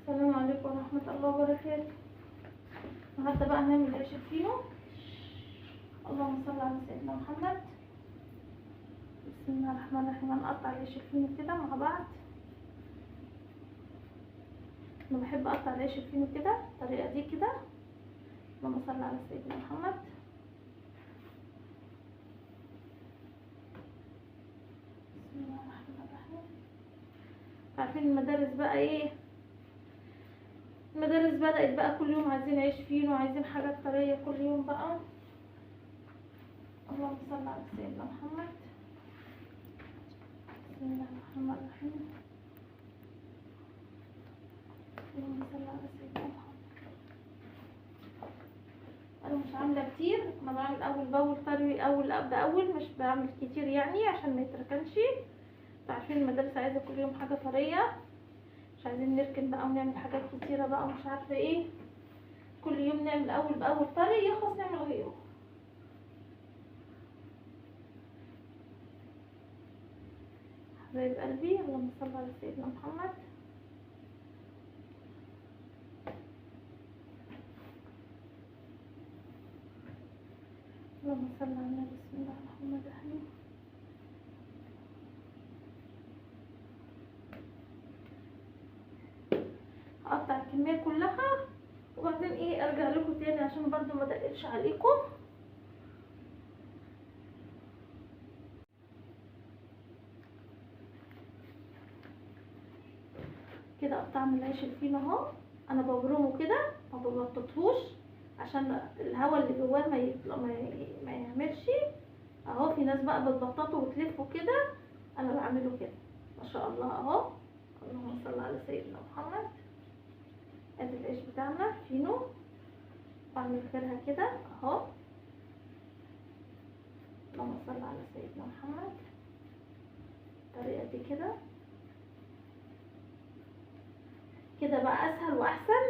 السلام عليكم ورحمة الله وبركاته. النهارده بقى هنعمل عيش الفينو. اللهم صل على سيدنا محمد. بسم الله الرحمن الرحيم. هنقطع العيش الفينو كده مع بعض. انا بحب اقطع العيش الفينو كده الطريقة دي كده. اللهم صل على سيدنا محمد. بسم الله الرحمن الرحيم. عارفين المدارس بقى ايه؟ المدارس بدأت بقى كل يوم عايزين عيش فينو، عايزين حاجات طرية كل يوم بقى. اللهم صل على سيدنا محمد. بسم الله الرحمن الرحيم. اللهم صل على سيدنا محمد. انا مش عامله كتير، انا بعمل اول باول طري، اول باول، مش بعمل كتير يعني عشان ما يتركنش. عارفين المدارس عايزه كل يوم حاجه طريه، مش عايزين نركن بقى ونعمل حاجات كتيره بقى ومش عارفه ايه. كل يوم نعمل اول باول طري، يخلص نعمل غيره. حبايب قلبي، اللهم صل على سيدنا محمد. اللهم صل على النبي. بسم الله الرحمن الرحيم. هقطع الكميه كلها وبعدين ايه ارجع لكم تاني عشان برضو ما تقلش عليكم. كده قطعنا العيش الفينو اهو. انا ببرمه كده ما ببططهوش عشان الهواء اللي جواه ما يطلع ما يعملش. اهو في ناس بقى بتبططه وتلفه كده، انا بعمله كده ما شاء الله اهو. اللهم صل على سيدنا محمد. ادي العيش بتاعنا فينو، بعمل خيرها كده اهو. اللهم صل على سيدنا محمد. الطريقه دي كده كده بقى اسهل واحسن،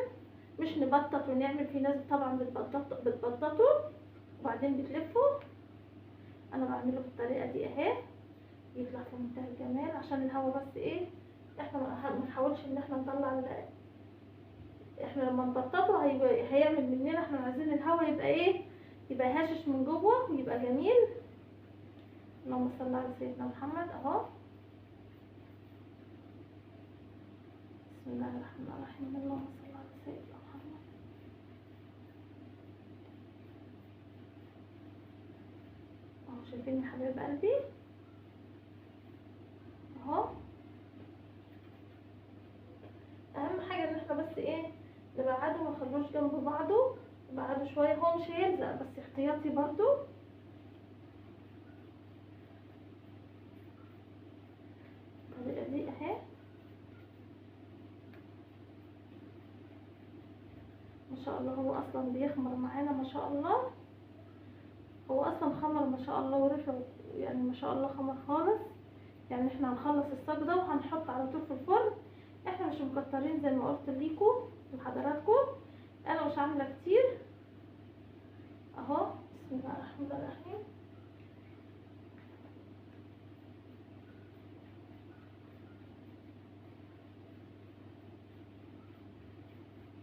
مش نبطط ونعمل. في ناس طبعا بتبططوا وبعدين بتلفوا، انا بعمله بالطريقه دي اهي. يطلع في منتهى الجمال عشان الهواء بس ايه، احنا ما نحاولش ان احنا نطلع احنا لما نبططه هيعمل مننا. احنا عايزين الهواء يبقى ايه، يبقى هاشش من جوه ويبقى جميل. اللهم صل على سيدنا محمد اهو. بسم الله الرحمن الرحيم. اللهم صل على سيدنا محمد. اهو شايفين يا حبايب قلبي اهو. اهم حاجه ان احنا بس ايه نبعده، ما نخلوش جنب بعضه، نبعده شويه. هو مش هيلزق بس احتياطي برضو. الطريقه دي اهي ما شاء الله. هو اصلا بيخمر معانا ما شاء الله. هو اصلا خمر ما شاء الله ورفع يعني ما شاء الله، خمر خالص. يعني احنا هنخلص الصاج ده وهنحط على طول في الفرن. احنا مش مكترين زي ما قلت ليكم لحضراتكم، انا مش عامله كتير اهو. بسم الله الرحمن الرحيم.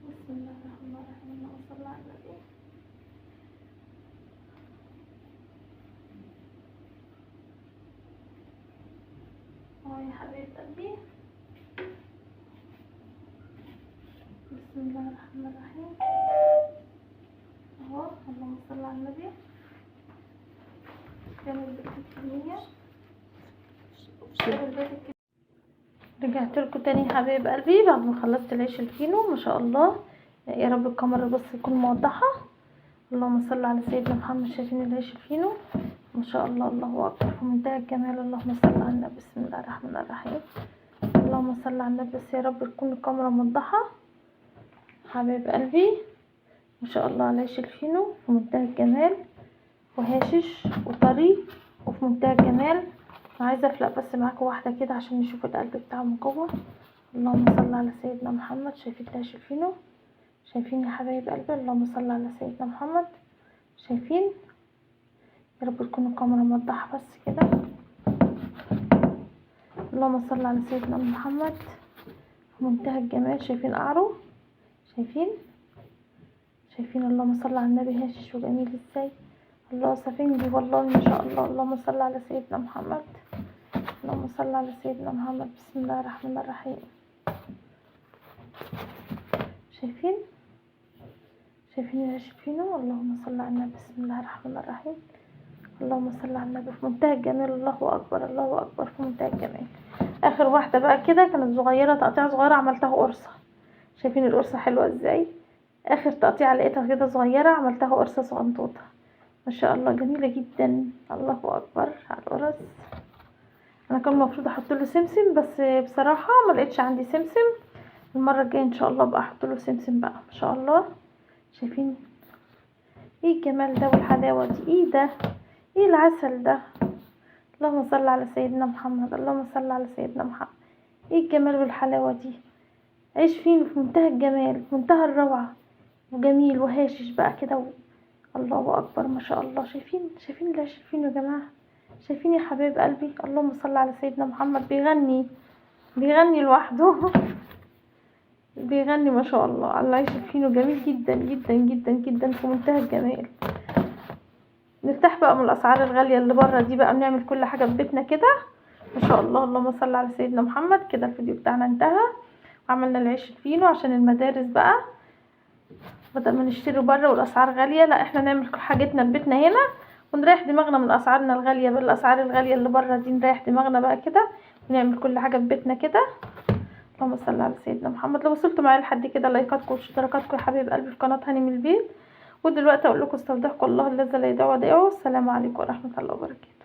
بسم الله الرحمن الرحيم. اللهم صل على النبي. اهو يا حبيب قلبي. بسم الله الرحمن الرحيم اهو. اللهم صل على النبي. كامل بالكمية. رجعت لكم تاني يا حبايب قلبي بعد ما خلصت العيش الفينو ما شاء الله. يا رب الكاميرا بس تكون موضحه. اللهم صل على سيدنا محمد. شايفين العيش الفينو ما شاء الله، الله اكبر في منتهى الجمال. اللهم صل على النبي. بسم الله الرحمن الرحيم. اللهم صل على النبي. بس يا رب تكون الكاميرا موضحه حبايب قلبي. ما شاء الله العيش الفينو في منتهى الجمال وهاشش وطري وفي منتهى الجمال. انا عايزه افلق بس معاكم واحده كده عشان نشوف القلب بتاعه من جوه. اللهم صل على سيدنا محمد. شايفين العيش الفينو؟ شايفين يا حبايب قلبي؟ اللهم صل على سيدنا محمد. شايفين؟ يا رب تكون الكاميرا موضحه بس كده. اللهم صل على سيدنا محمد. في في منتهى الجمال. شايفين قعره؟ شايفين اللهم صل على النبي هاشش وجميل ازاي. الله سفنجي والله ما شاء الله. اللهم صل على سيدنا محمد. اللهم صل على سيدنا محمد. بسم الله الرحمن الرحيم. شايفين شايفينه. اللهم صل على النبي. بسم الله الرحمن الرحيم. اللهم صل على النبي في منتهى الجمال. الله اكبر الله اكبر في منتهى الجمال. اخر واحده بقى كده كانت صغيره، تقطيع صغيره عملتها قرصه. شايفين القرصه حلوه ازاي؟ اخر تقطيع لقيتها كده صغيره عملتها قرصه صغنطوطه ما شاء الله جميله جدا. الله اكبر على القرص. انا كان المفروض احط له سمسم بس بصراحه ما لقيتش عندي سمسم. المره الجايه ان شاء الله بقى احط له سمسم بقى ما شاء الله. شايفين ايه الجمال ده والحلاوه دي؟ ايه ده؟ ايه العسل ده؟ اللهم صل على سيدنا محمد. اللهم صل على سيدنا محمد. ايه الجمال والحلاوه دي؟ عيش فين في منتهى الجمال في منتهى الروعه وجميل وهاشش بقى كده الله اكبر ما شاء الله. شايفين اللي شايفينه يا جماعه؟ شايفين يا حبايب قلبي؟ اللهم صل على سيدنا محمد. بيغني لوحده بيغني ما شاء الله. الله شايفينه جميل جدا جدا جدا جدا في منتهى الجمال. نرتاح بقى من الاسعار الغاليه اللي بره دي بقى، بنعمل كل حاجه في بيتنا كده ما شاء الله. اللهم صل على سيدنا محمد. كده الفيديو بتاعنا انتهى. عملنا العيش الفينو عشان المدارس بقى، بدل ما نشتري بره والاسعار غاليه، لا احنا نعمل كل حاجتنا في بيتنا هنا ونريح دماغنا من اسعارنا الغاليه. بالاسعار الغاليه اللي بره دي نريح دماغنا بقى كده ونعمل كل حاجه في بيتنا كده. اللهم صل على سيدنا محمد. لو وصلتوا معايا لحد كده لايكاتكم واشتراكاتكم يا حبيب قلبي في قناه هاني من البيت. ودلوقتي اقول لكم استودعكم الله الذي لا يضيع ودائعه. السلام عليكم ورحمه الله وبركاته.